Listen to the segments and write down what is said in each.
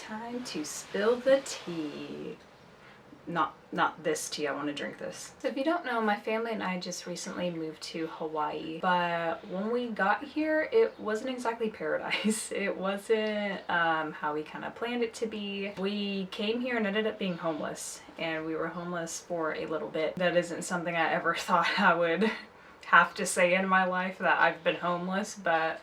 time to spill the tea. Not this tea, I want to drink this. So if you don't know, my family and I just recently moved to Hawaii, but when we got here, it wasn't exactly paradise. It wasn't how we kind of planned it to be. We came here and ended up being homeless, and we were homeless for a little bit. That isn't something I ever thought I would have to say in my life, that I've been homeless, but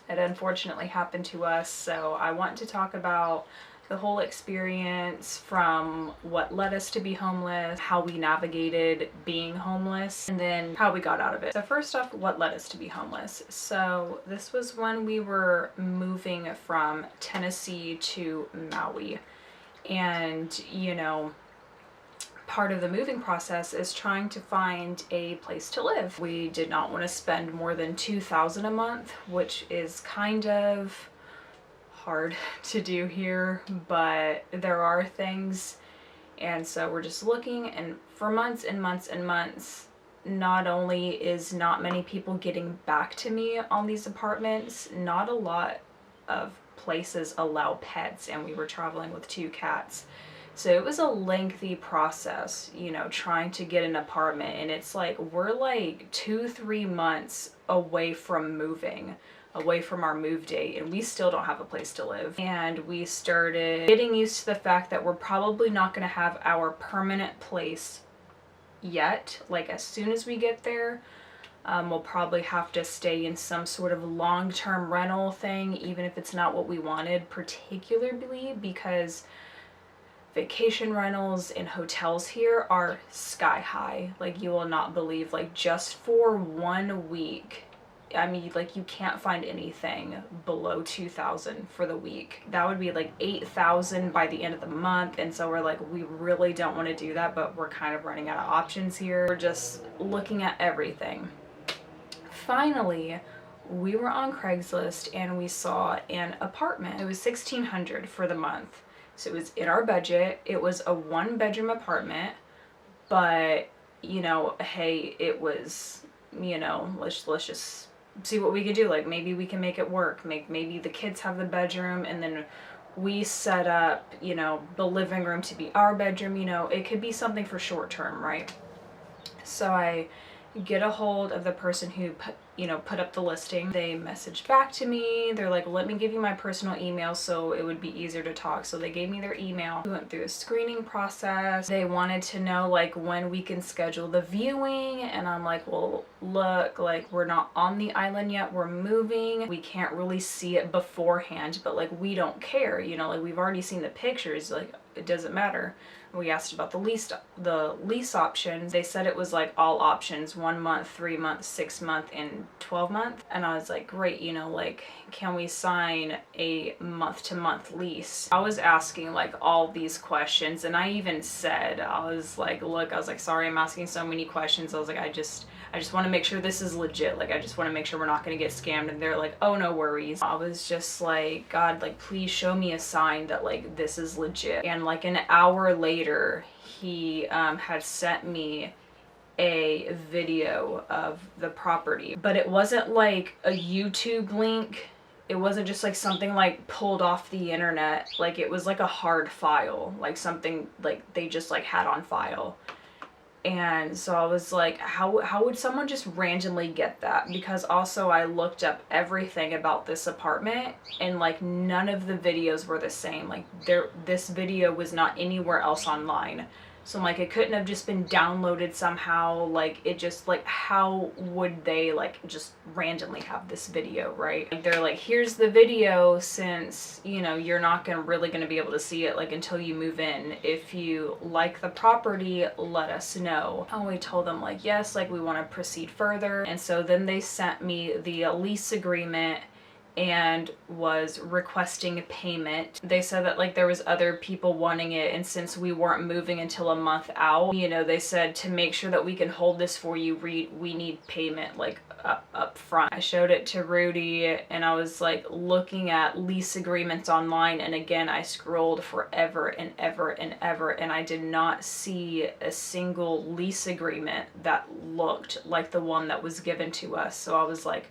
it unfortunately happened to us. So I want to talk about the whole experience, from what led us to be homeless, how we navigated being homeless, and then how we got out of it. So first off, what led us to be homeless? So this was when we were moving from Tennessee to Maui. And, you know, part of the moving process is trying to find a place to live. We did not want to spend more than $2,000 a month, which is kind of hard to do here, but there are things. And so we're just looking, and for months and months and months, not only is not many people getting back to me on these apartments, not a lot of places allow pets, and we were traveling with 2 cats. So it was a lengthy process, you know, trying to get an apartment. And it's like, we're like 2-3 months away from moving, away from our move date, and we still don't have a place to live. And we started getting used to the fact that we're probably not going to have our permanent place yet. Like, as soon as we get there, we'll probably have to stay in some sort of long-term rental thing, even if it's not what we wanted, particularly because vacation rentals and hotels here are sky high. Like, you will not believe, like, just for 1 week, I mean, like, you can't find anything below $2,000 for the week. That would be like $8,000 by the end of the month. And so we're like, we really don't want to do that, but we're kind of running out of options here. We're just looking at everything. Finally, we were on Craigslist and we saw an apartment. It was $1,600 for the month. So it was in our budget. It was a 1-bedroom apartment, but, you know, hey, it was, you know, let's just see what we could do. Like, maybe we can make it work. Maybe the kids have the bedroom, and then we set up, you know, the living room to be our bedroom. You know, it could be something for short term, right? So I get a hold of the person who put up the listing. They messaged back to me. They're like, let me give you my personal email so it would be easier to talk. So they gave me their email. We went through a screening process. They wanted to know, like, when we can schedule the viewing, and I'm like, well, look, like, we're not on the island yet, we're moving, we can't really see it beforehand, but, like, we don't care, you know, like, we've already seen the pictures, like, it doesn't matter. We asked about the lease options. They said it was like all options: 1 month, 3 months, 6 month, and 12 month. And I was like, great, you know, like, can we sign a month-to-month lease? I was asking, like, all these questions, and I even said, I was like, look, I was like, sorry, I'm asking so many questions. I was like, I just want to make sure this is legit. Like, I just want to make sure we're not going to get scammed. And they're like, oh, no worries. I was just like, God, like, please show me a sign that, like, this is legit. And like an hour later, he had sent me a video of the property, but it wasn't like a YouTube link. It wasn't just like something like pulled off the internet. Like, it was like a hard file, like something like they just like had on file. And so I was like, how would someone just randomly get that? Because also I looked up everything about this apartment, and like none of the videos were the same. Like, this video was not anywhere else online. So I'm like, it couldn't have just been downloaded somehow. Like, it just, like, how would they, like, just randomly have this video, right? Like, they're like, here's the video, since, you know, you're not really gonna be able to see it, like, until you move in. If you like the property, let us know. And we told them, like, yes, like, we want to proceed further. And so then they sent me the lease agreement and was requesting payment. They said that, like, there was other people wanting it, and since we weren't moving until a month out, you know, they said, to make sure that we can hold this for you, we need payment, like, up front. I showed it to Rudy, and I was like looking at lease agreements online, and again I scrolled forever and ever and ever, and I did not see a single lease agreement that looked like the one that was given to us. So I was like,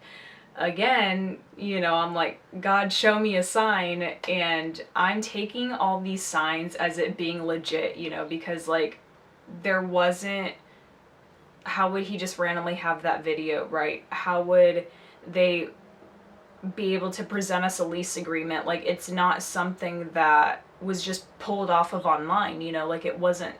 again, you know, I'm like, God, show me a sign. And I'm taking all these signs as it being legit, you know, because like there wasn't, how would he just randomly have that video, right? How would they be able to present us a lease agreement? Like, it's not something that was just pulled off of online, you know, like it wasn't,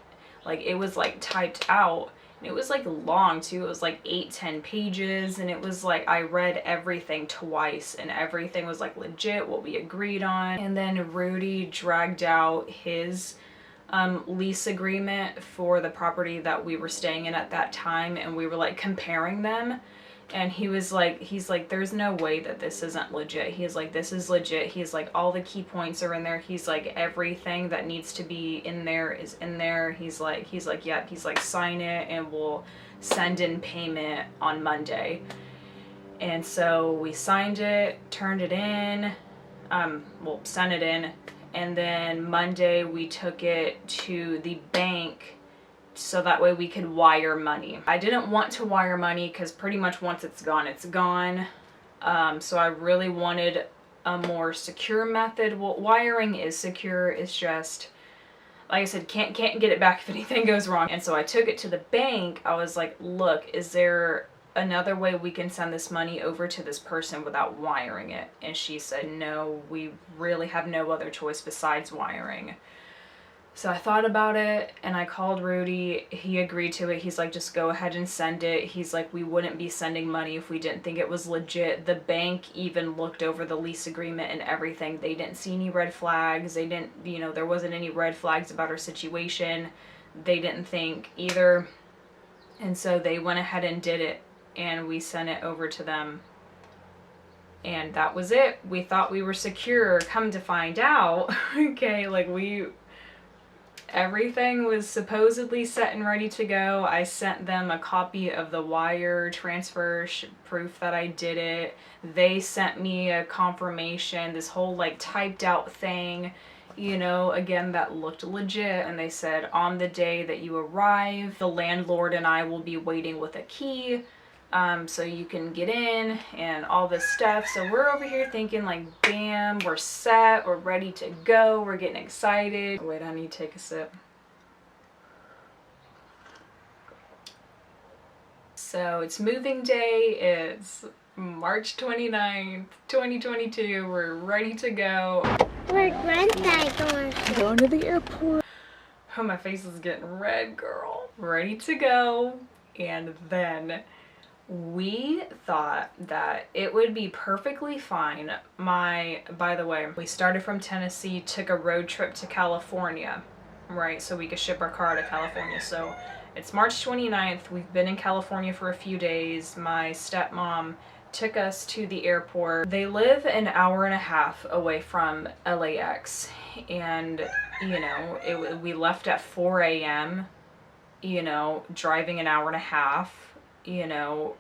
like it was like typed out, and it was like long too. It was like 8-10 pages, and it was like I read everything twice, and everything was like legit what we agreed on. And then Rudy dragged out his lease agreement for the property that we were staying in at that time, and we were like comparing them, and he's like, there's no way that this isn't legit. He's like, this is legit. He's like, all the key points are in there. He's like, everything that needs to be in there is in there. He's like, yep. He's like, sign it and we'll send in payment on Monday. And so we signed it, turned it in, sent it in, and then Monday we took it to the bank so that way we could wire money. I didn't want to wire money because pretty much once it's gone, it's gone. So I really wanted a more secure method. Well, wiring is secure. It's just, like I said, can't get it back if anything goes wrong. And so I took it to the bank. I was like, look, is there another way we can send this money over to this person without wiring it? And she said, no, we really have no other choice besides wiring. So I thought about it, and I called Rudy. He agreed to it. He's like, just go ahead and send it. He's like, we wouldn't be sending money if we didn't think it was legit. The bank even looked over the lease agreement and everything. They didn't see any red flags. They didn't, you know, there wasn't any red flags about our situation. They didn't think either. And so they went ahead and did it, and we sent it over to them. And that was it. We thought we were secure. Come to find out, okay, like everything was supposedly set and ready to go. I sent them a copy of the wire transfer proof that I did it. They sent me a confirmation, this whole like typed out thing, you know, again, that looked legit. And they said, on the day that you arrive, the landlord and I will be waiting with a key. So you can get in and all this stuff. So we're over here thinking like, bam, we're set, we're ready to go, we're getting excited. Wait, I need to take a sip. So it's moving day, it's March 29th, 2022, we're ready to go. Where's Grandpa going? Going to the airport. Oh, my face is getting red, girl. Ready to go. And then we thought that it would be perfectly fine. By the way, we started from Tennessee, took a road trip to California, right? So we could ship our car to California. So it's March 29th. We've been in California for a few days. My stepmom took us to the airport. They live an hour and a half away from LAX. And, you know, we left at 4 a.m., you know, driving an hour and a half. You know,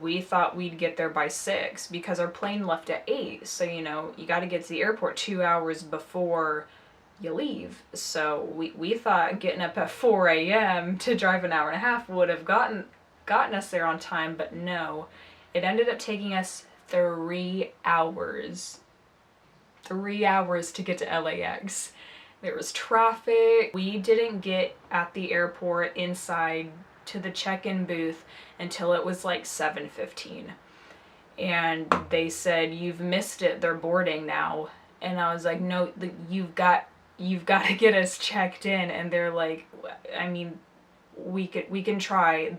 we thought we'd get there by 6 because our plane left at 8. So, you know, you got to get to the airport 2 hours before you leave. So we thought getting up at 4 a.m. to drive an hour and a half would have gotten us there on time, but no. It ended up taking us 3 hours. 3 hours to get to LAX. There was traffic. We didn't get at the airport inside to the check-in booth until it was like 7:15, and they said, you've missed it, they're boarding now. And I was like, no, you've got to get us checked in. And they're like, I mean, we can try.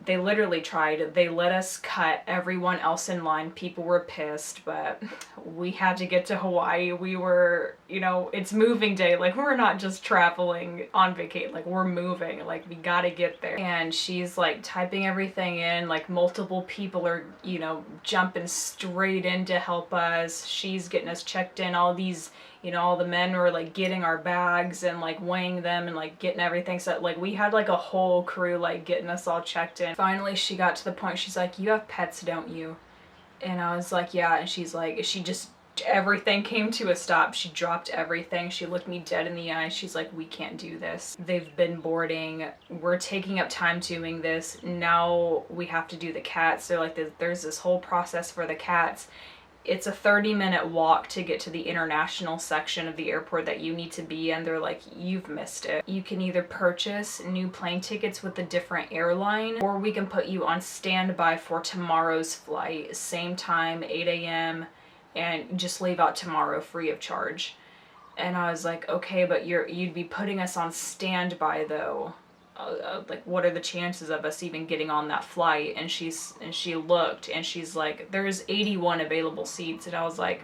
They literally tried. They let us cut everyone else in line. People were pissed, but we had to get to Hawaii. We were, you know, it's moving day. Like, we're not just traveling on vacation. Like, we're moving. Like, we gotta get there. And she's like typing everything in. Like, multiple people are, you know, jumping straight in to help us. She's getting us checked in. All these, you know, all the men were like getting our bags and like weighing them and like getting everything. So like we had like a whole crew like getting us all checked in. Finally, she got to the point, she's like, you have pets, don't you? And I was like, yeah. And she's like, she just everything came to a stop. She dropped everything. She looked me dead in the eye. She's like, we can't do this. They've been boarding. We're taking up time doing this. Now we have to do the cats. They're like, there's this whole process for the cats. It's a 30-minute walk to get to the international section of the airport that you need to be in. They're like, you've missed it. You can either purchase new plane tickets with a different airline, or we can put you on standby for tomorrow's flight, same time, 8 a.m., and just leave out tomorrow free of charge. And I was like, okay, but you'd be putting us on standby though. Like, what are the chances of us even getting on that flight? And she looked and she's like, there's 81 available seats. And I was like,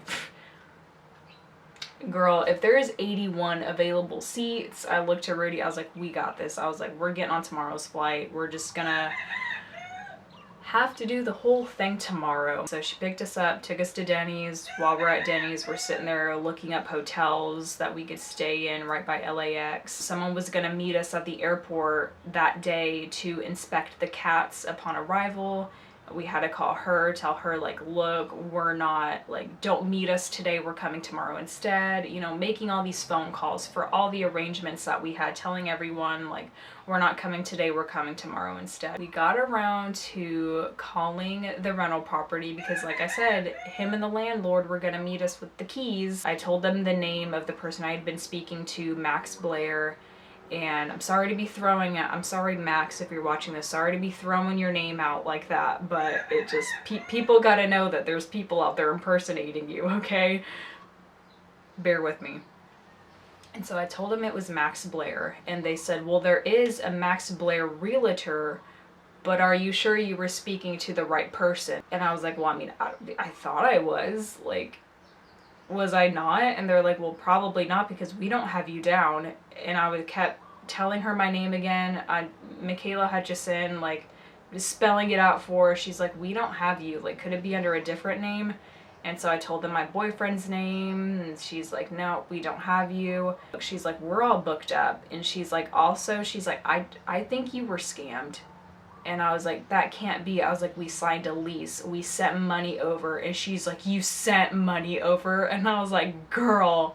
girl, if there is 81 available seats, I looked at Rudy, I was like, we got this. I was like, we're getting on tomorrow's flight. We're just gonna have to do the whole thing tomorrow. So she picked us up, took us to Denny's. While we're at Denny's, we're sitting there looking up hotels that we could stay in right by LAX. Someone was gonna meet us at the airport that day to inspect the cats upon arrival. We had to call her, tell her like, look, we're not, like, don't meet us today, we're coming tomorrow instead. You know, making all these phone calls for all the arrangements that we had, telling everyone like, we're not coming today, we're coming tomorrow instead. We got around to calling the rental property because, like I said, him and the landlord were gonna meet us with the keys. I told them the name of the person I had been speaking to, Max Blair. And I'm sorry to be I'm sorry, Max, if you're watching this, sorry to be throwing your name out like that, but it just, people gotta know that there's people out there impersonating you, okay? Bear with me. And so I told them it was Max Blair, and they said, well, there is a Max Blair realtor, but are you sure you were speaking to the right person? And I was like, well, I mean, I thought I was, like, was I not? And they're like, well, probably not, because we don't have you down. And I kept telling her my name again. Michaela Hutchison, like, was spelling it out for her. She's like, we don't have you. Like, could it be under a different name? And so I told them my boyfriend's name, and she's like, no, we don't have you. She's like, we're all booked up. And she's like, also, she's like, I think you were scammed. And I was like, that can't be. I was like, we signed a lease. We sent money over. And she's like, you sent money over? And I was like, girl,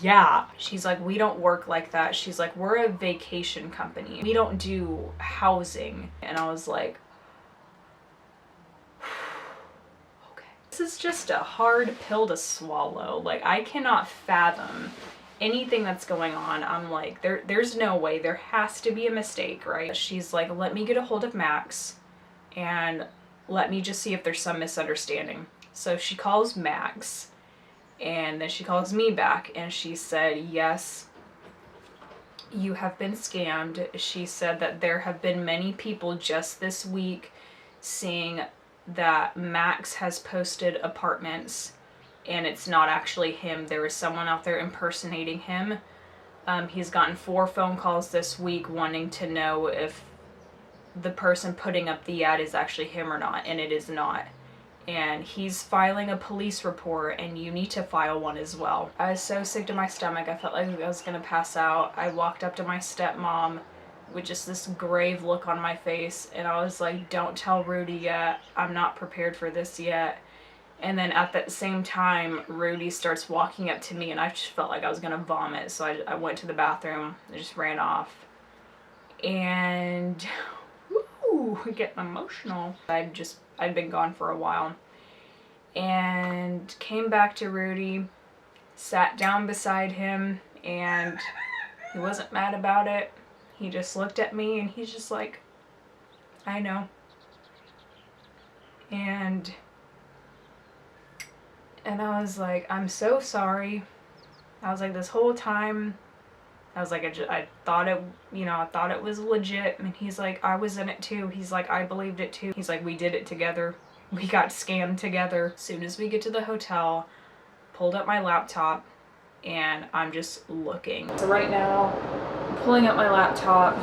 yeah. She's like, we don't work like that. She's like, we're a vacation company. We don't do housing. And I was like, okay. This is just a hard pill to swallow. Like, I cannot fathom anything that's going on. I'm like, there's no way. There has to be a mistake, right? She's like, let me get a hold of Max and let me just see if there's some misunderstanding. So she calls Max, and then she calls me back, and she said, yes, you have been scammed. She said that there have been many people just this week seeing that Max has posted apartments, and it's not actually him. There is someone out there impersonating him. He's gotten 4 phone calls this week wanting to know if the person putting up the ad is actually him or not, and it is not. And he's filing a police report, and you need to file one as well. I was so sick to my stomach. I felt like I was gonna pass out. I walked up to my stepmom with just this grave look on my face, and I was like, don't tell Rudy yet. I'm not prepared for this yet. And then at that same time, Rudy starts walking up to me, and I just felt like I was gonna vomit. So I went to the bathroom and just ran off. And, woo, getting emotional. I'd been gone for a while. And came back to Rudy, sat down beside him, and he wasn't mad about it. He just looked at me, and he's just like, I know. And I was like, I'm so sorry. I was like, this whole time, I was like, I thought it, I thought it was legit. And he's like, I was in it too. He's like, I believed it too. He's like, we did it together. We got scammed together. As soon as we get to the hotel, pulled up my laptop, and I'm just looking. So right now, I'm pulling up my laptop,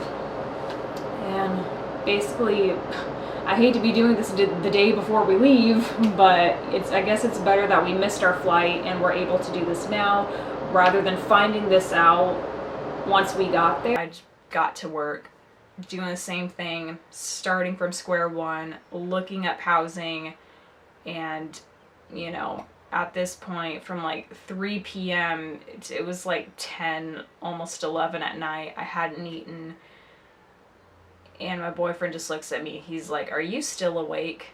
and basically, I hate to be doing this the day before we leave, but I guess it's better that we missed our flight and we're able to do this now rather than finding this out once we got there. I just got to work doing the same thing, starting from square one, looking up housing, and at this point from like 3 p.m. It was like 10, almost 11 at night. I hadn't eaten. And my boyfriend just looks at me. He's like, "Are you still awake?"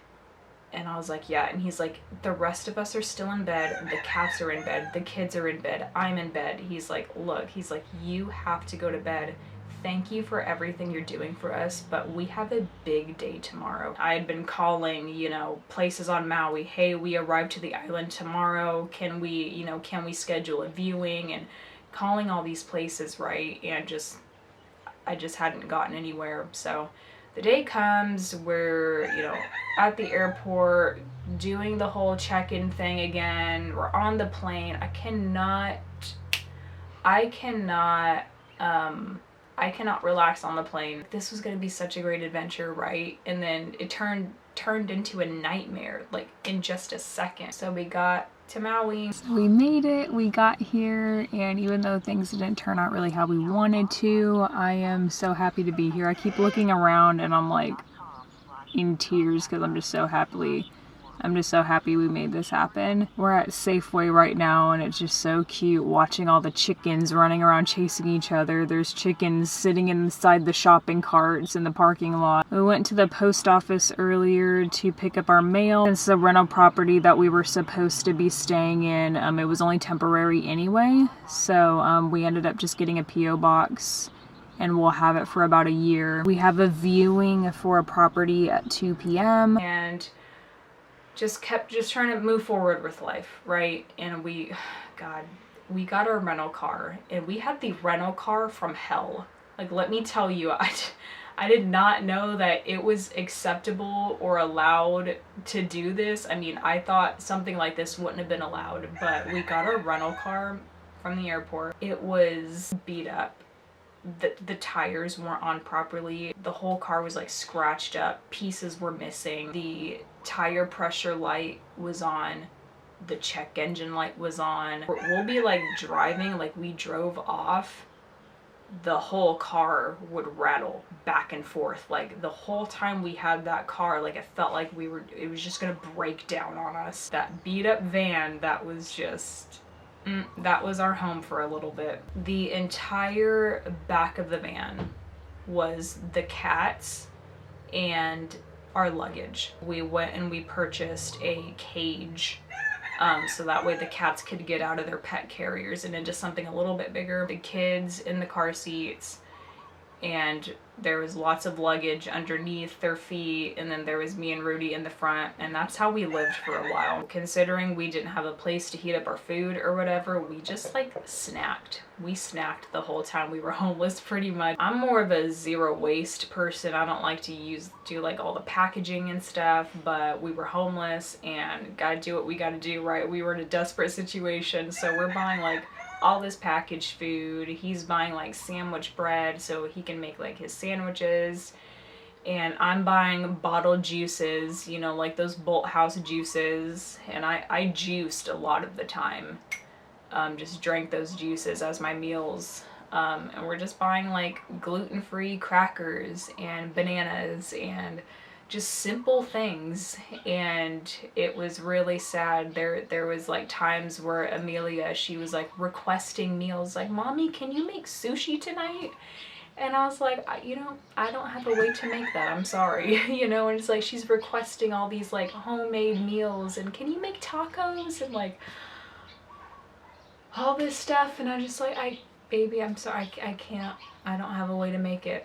And I was like, "Yeah." And he's like, "The rest of us are still in bed. The cats are in bed. The kids are in bed. I'm in bed." He's like, "Look," he's like, "You have to go to bed. Thank you for everything you're doing for us, but we have a big day tomorrow." I had been calling, you know, places on Maui. "Hey, we arrive to the island tomorrow. Can we schedule a viewing?" And calling all these places, right? And I just hadn't gotten anywhere. So the day comes, we're, you know, at the airport doing the whole check-in thing again. We're on the plane. I cannot relax on the plane. This was going to be such a great adventure, right? And then it turned into a nightmare, like in just a second. So we got to Maui. We made it, we got here, and even though things didn't turn out really how we wanted to, I am so happy to be here. I keep looking around and I'm like in tears because I'm just so happy we made this happen. We're at Safeway right now and it's just so cute watching all the chickens running around chasing each other. There's chickens sitting inside the shopping carts in the parking lot. We went to the post office earlier to pick up our mail. It's a rental property that we were supposed to be staying in. It was only temporary anyway, so we ended up just getting a P.O. box and we'll have it for about a year. We have a viewing for a property at 2 p.m. and just trying to move forward with life, right? And we got our rental car, and we had the rental car from hell. Like, let me tell you, I did not know that it was acceptable or allowed to do this. I mean, I thought something like this wouldn't have been allowed, but we got our rental car from the airport. It was beat up. The tires weren't on properly. The whole car was like scratched up. Pieces were missing. The tire pressure light was on. The check engine light was on. We'll be like driving, like we drove off. The whole car would rattle back and forth. Like the whole time we had that car, like it felt like it was just gonna break down on us. That beat up van, that was just... that was our home for a little bit. The entire back of the van was the cats and our luggage. We went and we purchased a cage so that way the cats could get out of their pet carriers and into something a little bit bigger. The kids in the car seats, and there was lots of luggage underneath their feet, and then there was me and Rudy in the front, and that's how we lived for a while. Considering we didn't have a place to heat up our food or whatever, we just like snacked. We snacked the whole time we were homeless pretty much. I'm more of a zero waste person. I don't like to do like all the packaging and stuff, but we were homeless and gotta do what we gotta do, right? We were in a desperate situation, so we're buying like all this packaged food. He's buying like sandwich bread so he can make like his sandwiches, and I'm buying bottled juices, you know, like those Bolt House juices, and I juiced a lot of the time. Just drank those juices as my meals, and we're just buying like gluten-free crackers and bananas and just simple things. And it was really sad. There was like times where Amelia, she was like requesting meals, like, "Mommy, can you make sushi tonight?" And I was like, I don't have a way to make that, I'm sorry. You know, and it's like she's requesting all these like homemade meals, and can you make tacos and like all this stuff, and I'm just like, baby, I'm sorry, I can't, I don't have a way to make it.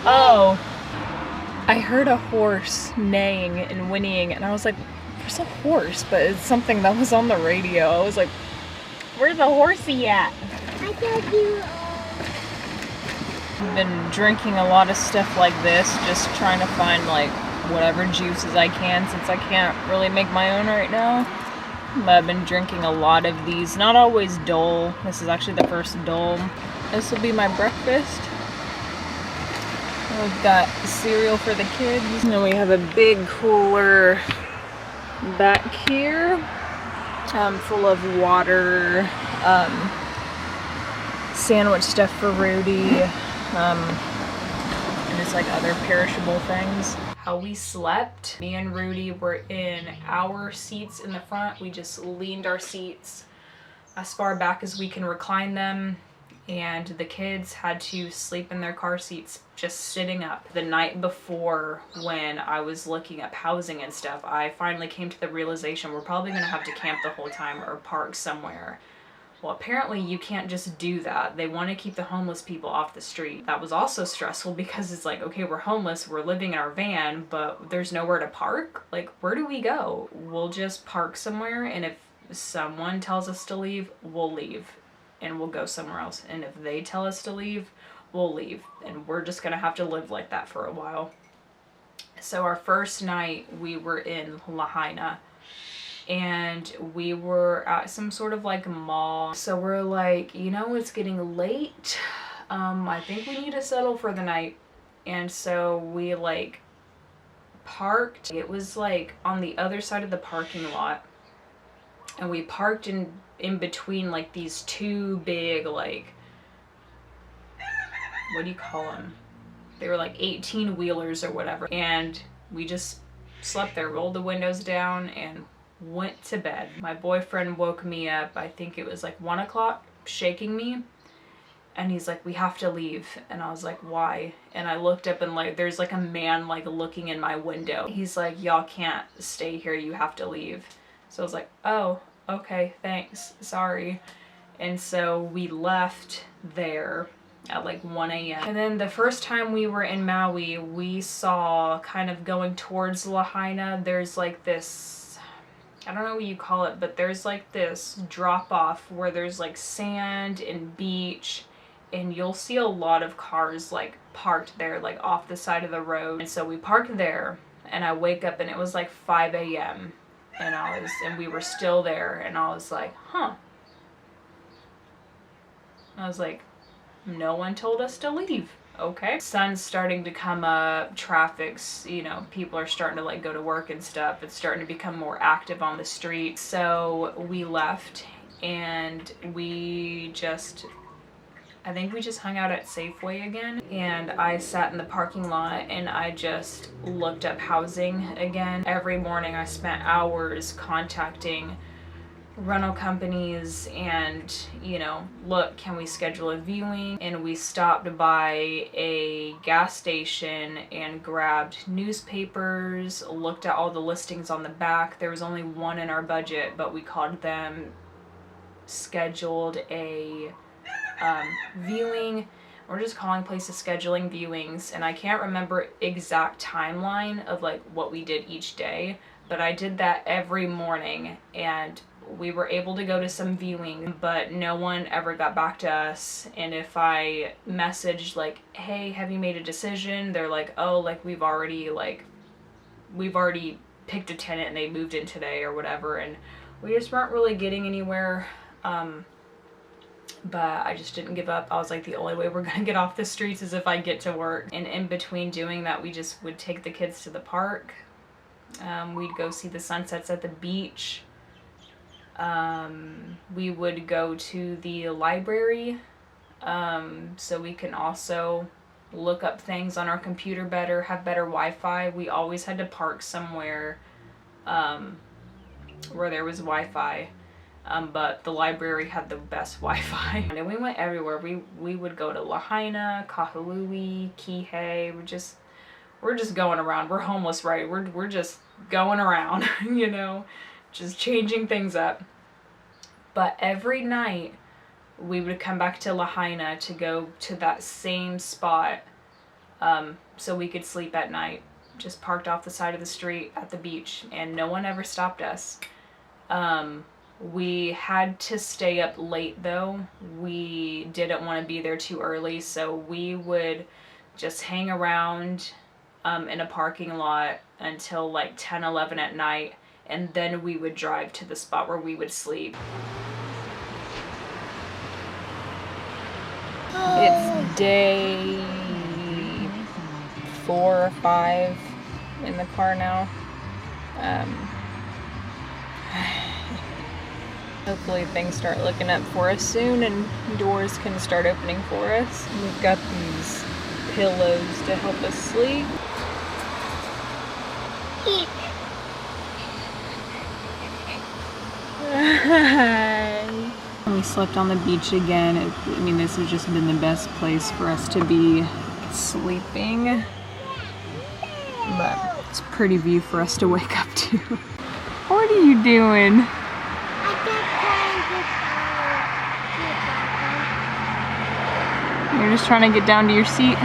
Oh, I heard a horse neighing and whinnying, and I was like, "There's a horse," but it's something that was on the radio. I was like, "Where's the horsey at?" I got you. I've been drinking a lot of stuff like this, just trying to find like whatever juices I can, since I can't really make my own right now. But I've been drinking a lot of these, not always Dole. This is actually the first Dole. This will be my breakfast. We've got cereal for the kids. And then we have a big cooler back here, full of water, sandwich stuff for Rudy, and just like other perishable things. How we slept, me and Rudy were in our seats in the front. We just leaned our seats as far back as we can recline them, and the kids had to sleep in their car seats just sitting up. The night before, when I was looking up housing and stuff, I finally came to the realization we're probably gonna have to camp the whole time or park somewhere. Well, apparently you can't just do that. They want to keep the homeless people off the street. That was also stressful because it's like, okay, we're homeless, we're living in our van, but there's nowhere to park. Like, where do we go? We'll just park somewhere, and if someone tells us to leave, we'll leave and we'll go somewhere else. And if they tell us to leave, we'll leave. And we're just gonna have to live like that for a while. So our first night we were in Lahaina, and we were at some sort of like mall. So we're like, you know, it's getting late. I think we need to settle for the night. And so we like parked. It was like on the other side of the parking lot. And we parked in between like these two big, like, what do you call them? They were like 18 wheelers or whatever. And we just slept there, rolled the windows down, and went to bed. My boyfriend woke me up, I think it was like 1 o'clock, shaking me. And he's like, we have to leave. And I was like, why? And I looked up, and like, there's like a man like looking in my window. He's like, y'all can't stay here, you have to leave. So I was like, oh, okay, thanks, sorry. And so we left there at like 1 a.m. And then the first time we were in Maui, we saw, kind of going towards Lahaina, there's like this, I don't know what you call it, but there's like this drop off where there's like sand and beach, and you'll see a lot of cars like parked there, like off the side of the road. And so we parked there, and I wake up and it was like 5 a.m. and we were still there, and I was like, huh. I was like, no one told us to leave. Okay. Sun's starting to come up, traffic's, you know, people are starting to like go to work and stuff. It's starting to become more active on the street. So we left, and I think we just hung out at Safeway again, and I sat in the parking lot and I just looked up housing again. Every morning I spent hours contacting rental companies and, you know, look, can we schedule a viewing? And we stopped by a gas station and grabbed newspapers, looked at all the listings on the back. There was only one in our budget, but we called them, scheduled a viewing. We're just calling places, scheduling viewings, and I can't remember exact timeline of like what we did each day, but I did that every morning, and we were able to go to some viewing, but no one ever got back to us. And if I messaged like, hey, have you made a decision? They're like, oh, like we've already picked a tenant and they moved in today or whatever, and we just weren't really getting anywhere. But I just didn't give up. I was like, the only way we're gonna get off the streets is if I get to work. And in between doing that, we just would take the kids to the park. We'd go see the sunsets at the beach. We would go to the library, so we can also look up things on our computer better, have better Wi-Fi. We always had to park somewhere where there was Wi-Fi. But the library had the best Wi-Fi. And we went everywhere. We would go to Lahaina, Kahului, Kihei. We're just going around. We're homeless, right? We're just going around, you know, just changing things up. But every night we would come back to Lahaina to go to that same spot, so we could sleep at night. Just parked off the side of the street at the beach, and no one ever stopped us. We had to stay up late though. We didn't want to be there too early, so we would just hang around in a parking lot until like 10, 11 at night, and then we would drive to the spot where we would sleep. It's day 4 or 5 in the car now. Hopefully things start looking up for us soon and doors can start opening for us. We've got these pillows to help us sleep. We slept on the beach again. I mean, this has just been the best place for us to be sleeping. But it's a pretty view for us to wake up to. What are you doing? You're just trying to get down to your seat.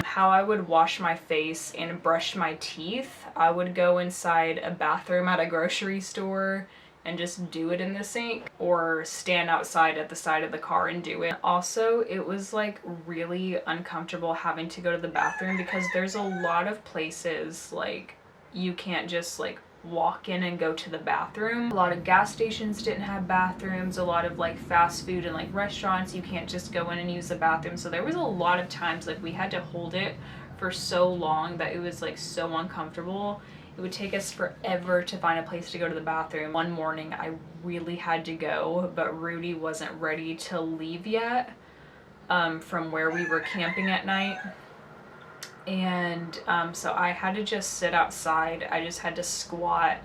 How I would wash my face and brush my teeth, I would go inside a bathroom at a grocery store and just do it in the sink, or stand outside at the side of the car and do it. Also, it was like really uncomfortable having to go to the bathroom because there's a lot of places like you can't just like walk in and go to the bathroom. A lot of gas stations didn't have bathrooms. A lot of like fast food and like restaurants, you can't just go in and use the bathroom. So there was a lot of times like we had to hold it for so long that it was like so uncomfortable. It would take us forever to find a place to go to the bathroom. One morning I really had to go, but Rudy wasn't ready to leave yet from where we were camping at night. And so I had to just sit outside. I just had to squat,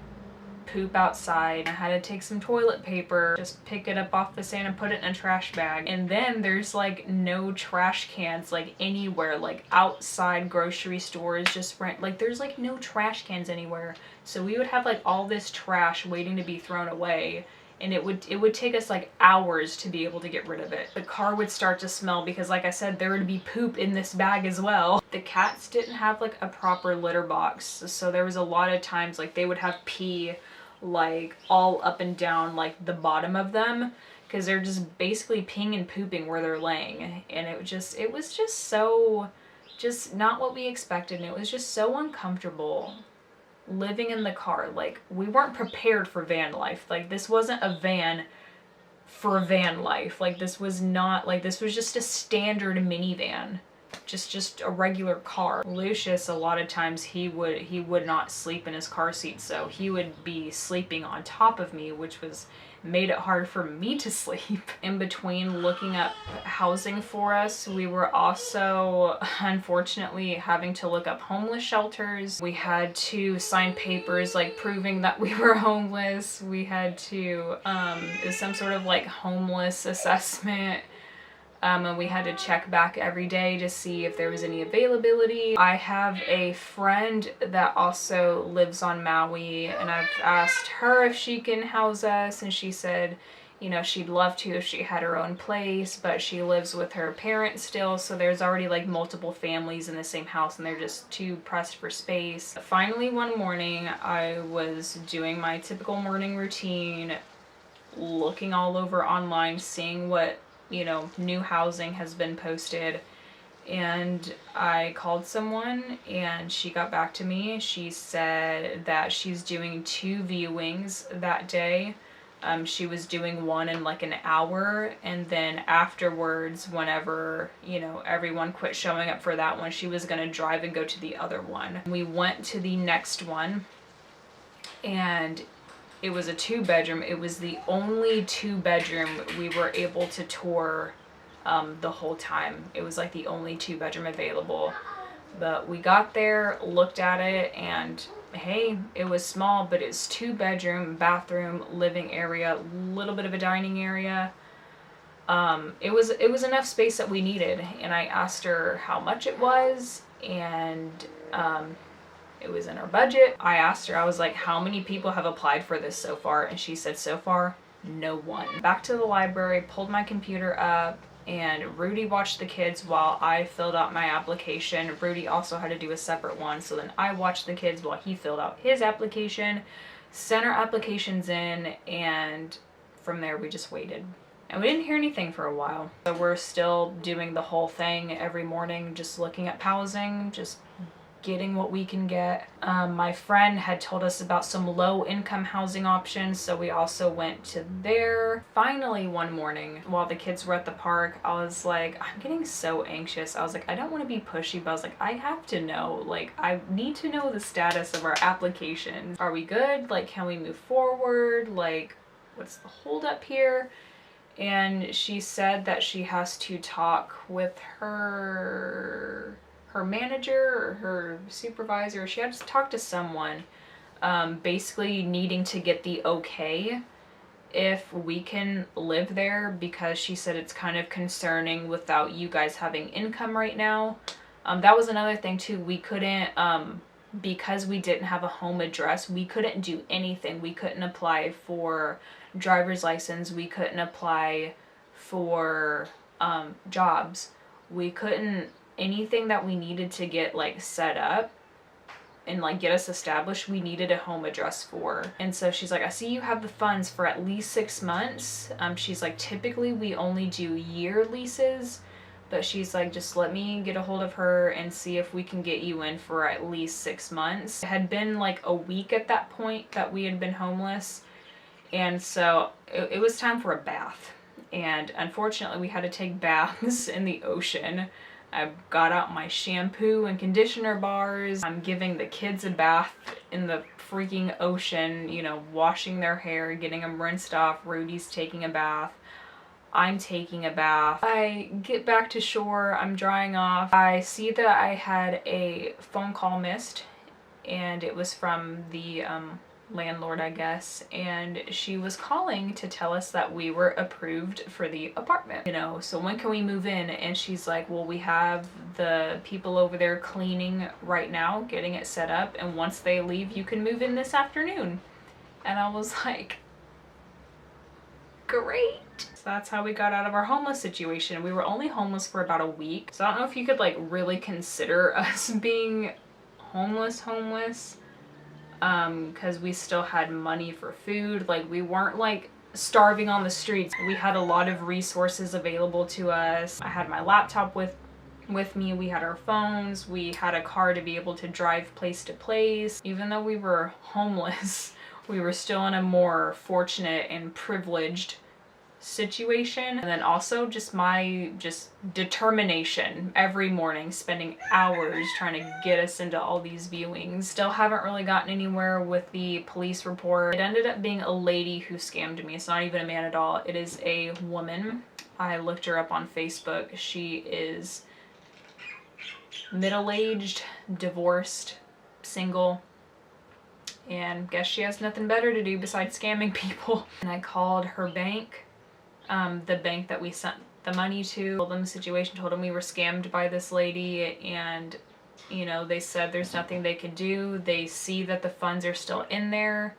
poop outside. I had to take some toilet paper, just pick it up off the sand and put it in a trash bag. And then there's like no trash cans like anywhere, like outside grocery stores, just like there's like no trash cans anywhere. So we would have like all this trash waiting to be thrown away. And it would take us like hours to be able to get rid of it. The car would start to smell because, like I said, there would be poop in this bag as well. The cats didn't have like a proper litter box, so there was a lot of times like they would have pee like all up and down like the bottom of them because they're just basically peeing and pooping where they're laying. And it was just so not what we expected, and it was just so uncomfortable living in the car. Like, we weren't prepared for van life. Like, this wasn't a van for van life. Like, this was not, like, this was just a standard minivan. Just a regular car. Lucius, a lot of times he would not sleep in his car seat, so he would be sleeping on top of me, which made it hard for me to sleep. In between looking up housing for us, we were also unfortunately having to look up homeless shelters. We had to sign papers like proving that we were homeless. We had to some sort of like homeless assessment. And we had to check back every day to see if there was any availability. I have a friend that also lives on Maui, and I've asked her if she can house us, and she said, you know, she'd love to if she had her own place, but she lives with her parents still, so there's already like multiple families in the same house and they're just too pressed for space. Finally, one morning, I was doing my typical morning routine, looking all over online, seeing what, you know, new housing has been posted, and I called someone and she got back to me. She said that she's doing 2 viewings that day. She was doing one in like an hour, and then afterwards, whenever, you know, everyone quit showing up for that one, she was gonna drive and go to the other one. We went to the next one, and it was a 2-bedroom. It was the only 2-bedroom we were able to tour the whole time. It was like the only 2-bedroom available. But we got there, looked at it, and hey, it was small, but it's 2-bedroom, bathroom, living area, little bit of a dining area. It was enough space that we needed, and I asked her how much it was, and it was in our budget. I asked her, I was like, how many people have applied for this so far? And she said, so far, no one. Back to the library, pulled my computer up, and Rudy watched the kids while I filled out my application. Rudy also had to do a separate one, so then I watched the kids while he filled out his application, sent our applications in, and from there we just waited. And we didn't hear anything for a while. So we're still doing the whole thing every morning, just looking at housing, just getting what we can get. My friend had told us about some low-income housing options, so we also went to there. Finally, one morning, while the kids were at the park, I was like, I'm getting so anxious. I was like, I don't want to be pushy, but I was like, I have to know. Like, I need to know the status of our applications. Are we good? Like, can we move forward? Like, what's the holdup here? And she said that she has to talk with her manager or her supervisor. She had to talk to someone, basically needing to get the okay if we can live there, because she said it's kind of concerning without you guys having income right now. That was another thing too. We couldn't, because we didn't have a home address, we couldn't do anything. We couldn't apply for driver's license. We couldn't apply for jobs. We couldn't, anything that we needed to get like set up and like get us established, we needed a home address for. And so she's like, I see you have the funds for at least 6 months. She's like, typically we only do year leases, but she's like, just let me get a hold of her and see if we can get you in for at least 6 months. It had been like a week at that point that we had been homeless. And so it was time for a bath. And unfortunately we had to take baths in the ocean. I got out my shampoo and conditioner bars. I'm giving the kids a bath in the freaking ocean, you know, washing their hair, getting them rinsed off. Rudy's taking a bath. I'm taking a bath. I get back to shore. I'm drying off. I see that I had a phone call missed, and it was from the landlord, I guess, and she was calling to tell us that we were approved for the apartment. You know, so when can we move in? And she's like, well, we have the people over there cleaning right now, getting it set up, and once they leave, you can move in this afternoon. And I was like, great. So that's how we got out of our homeless situation. We were only homeless for about a week, so I don't know if you could like really consider us being homeless, because we still had money for food. Like, we weren't like starving on the streets. We had a lot of resources available to us. I had my laptop with me. We had our phones. We had a car to be able to drive place to place. Even though we were homeless, we were still in a more fortunate and privileged situation. And then also just my determination every morning, spending hours trying to get us into all these viewings. Still haven't really gotten anywhere with the police report. It ended up being a lady who scammed me. It's not even a man at all. It is a woman. I looked her up on Facebook. She is middle-aged, divorced, single, and guess she has nothing better to do besides scamming people. And I called her bank, the bank that we sent the money to, told them the situation, told them we were scammed by this lady, and you know, they said there's nothing they could do. They see that the funds are still in there,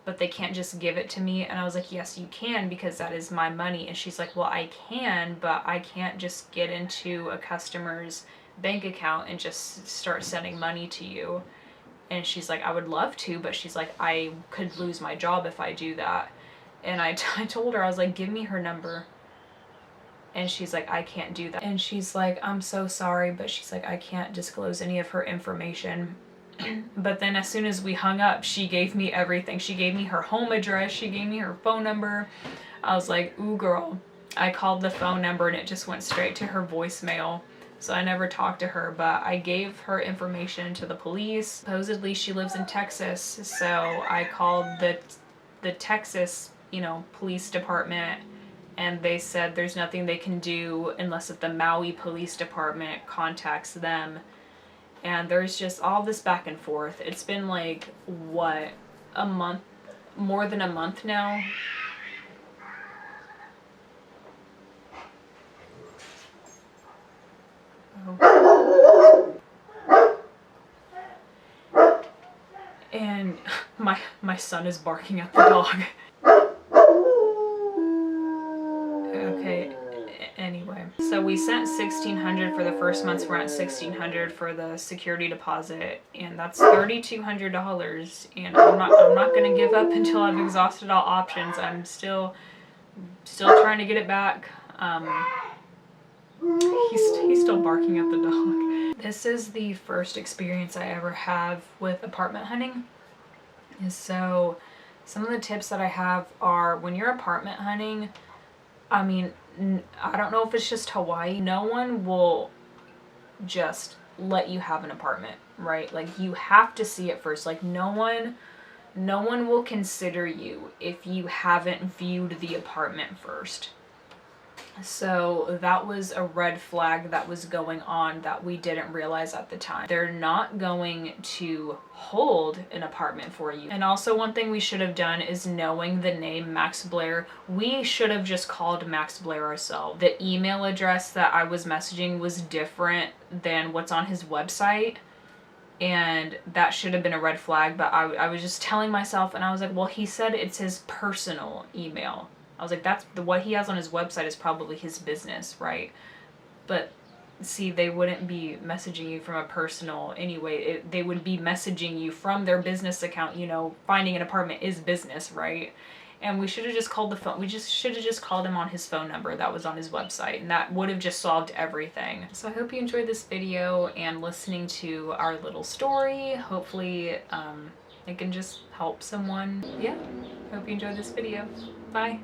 but they can't just give it to me. And I was like, yes, you can, because that is my money. And she's like, well, I can, but I can't just get into a customer's bank account and just start sending money to you. And she's like, I would love to, but she's like, I could lose my job if I do that. And I told her, I was like, give me her number. And she's like, I can't do that. And she's like, I'm so sorry, but she's like, I can't disclose any of her information. But then as soon as we hung up, she gave me everything. She gave me her home address. She gave me her phone number. I was like, ooh, girl. I called the phone number and it just went straight to her voicemail. So I never talked to her, but I gave her information to the police. Supposedly she lives in Texas, so I called the Texas, you know, police department, and they said there's nothing they can do unless if the Maui Police Department contacts them. And there's just all this back and forth. It's been like, what, a month, more than a month now? And my son is barking at the dog. Okay, anyway. So we sent $1,600 for the first month's rent, $1,600 for the security deposit, and that's $3,200. And I'm not gonna give up until I've exhausted all options. I'm still trying to get it back. He's still barking at the dog. This is the first experience I ever have with apartment hunting. And so some of the tips that I have are when you're apartment hunting, I mean, I don't know if it's just Hawaii, no one will just let you have an apartment, right? Like you have to see it first. Like no one will consider you if you haven't viewed the apartment first. So that was a red flag that was going on that we didn't realize at the time. They're not going to hold an apartment for you. And also one thing we should have done is knowing the name Max Blair. We should have just called Max Blair ourselves. The email address that I was messaging was different than what's on his website. And that should have been a red flag, but I was just telling myself, and I was like, well, he said it's his personal email. I was like, what he has on his website is probably his business, right? But see, they wouldn't be messaging you from a personal anyway. They would be messaging you from their business account. You know, finding an apartment is business, right? And we should have just called the phone. We just should have just called him on his phone number that was on his website, and that would have just solved everything. So I hope you enjoyed this video and listening to our little story. Hopefully it can just help someone. Yeah, hope you enjoyed this video. Bye.